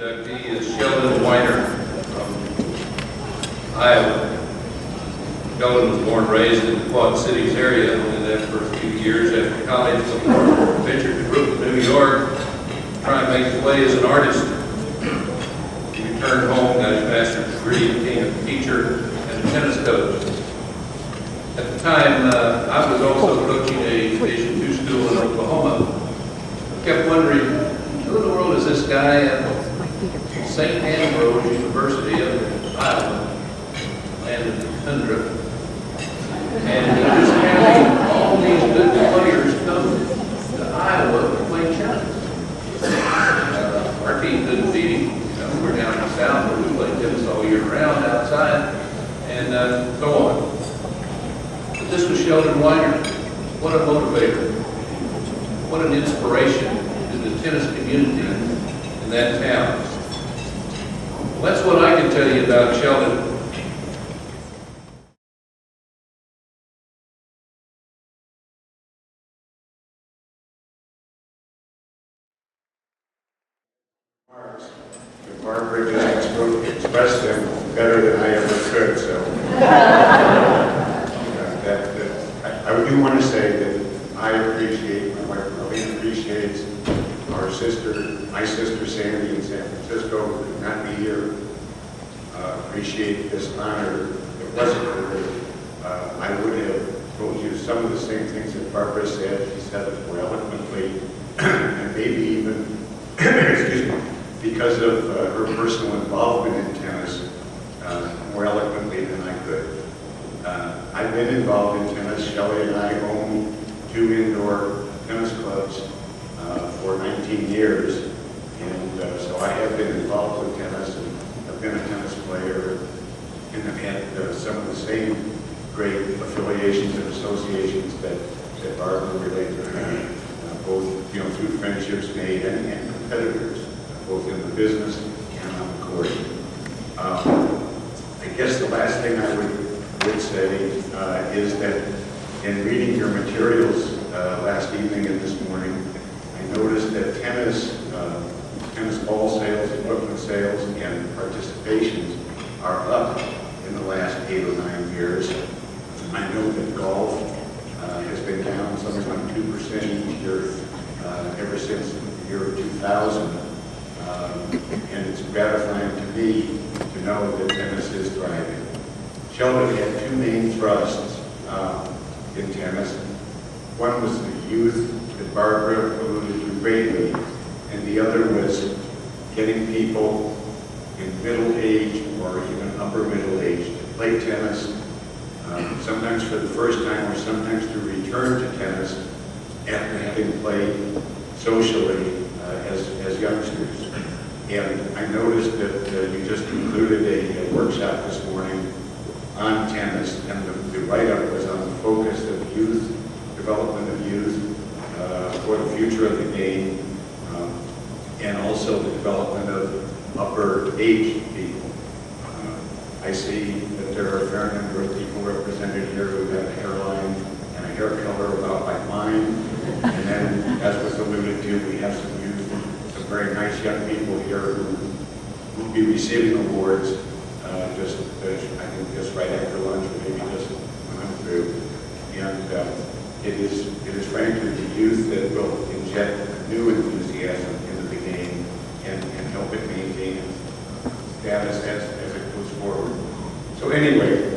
inductee is Sheldon Weiner from Iowa. Sheldon was born and raised in the Quad Cities area, and then for a few years after college, ventured to Brooklyn, New York, trying to make his way as an artist. He returned home, got his master's degree, became a teacher and a tennis coach. At the time, I was also coaching a Division II school in Oklahoma. I kept wondering, who in the world is this guy at St. Ambrose University of Iowa, land of the tundra? And he was having all these good players come to Iowa to play tennis. Our team couldn't beat him. We're down in the south, but we play tennis all year round outside, and so on. But this was Sheldon Weiner. What a motivator. What an inspiration to the tennis community in that town. Well, that's what I can tell you about Sheldon. Barbara just expressed them better than I ever could, so I do want to say that I appreciate, my wife really appreciates our sister, my sister Sandy in San Francisco, who could not be here. Appreciate this honor. If it wasn't for her, I would have told you some of the same things that Barbara said. She said it more eloquently, and maybe even, excuse me, because of her personal involvement in tennis, more eloquently than I could. I've been involved in tennis. Shelley and I own 2 indoor tennis clubs for 19 years, and so I have been involved with tennis, and I've been a tennis player, and I've had some of the same great affiliations and associations that Barbara related to me, both through friendships made and competitors, both in the business and on the court. I guess the last thing I would say is that in reading your materials last evening and this morning, I noticed that tennis ball sales, equipment sales, and participations are up in the last 8 or 9 years. I know that golf has been down something like 2% each year ever since the year 2000. And it's gratifying to me to know that tennis is thriving. Sheldon had 2 main thrusts in tennis. One was the youth that Barbara alluded to greatly, and the other was getting people in middle age or even upper middle age to play tennis, sometimes for the first time or sometimes to return to tennis after having played socially as youngsters. And I noticed that you just concluded a workshop this morning on tennis, and the write-up was on the focus of youth, development of youth for the future of the game, and also the development of upper age people. I see that there are a fair number of people represented here who have a hairline and a hair color about like mine, and then, as was alluded to, we have some youth, some very nice young people here who will be receiving awards I think just right after lunch, or maybe just when I'm through. And it is frankly the youth that will inject new enthusiasm into the game and help it maintain its status as it goes forward. So anyway,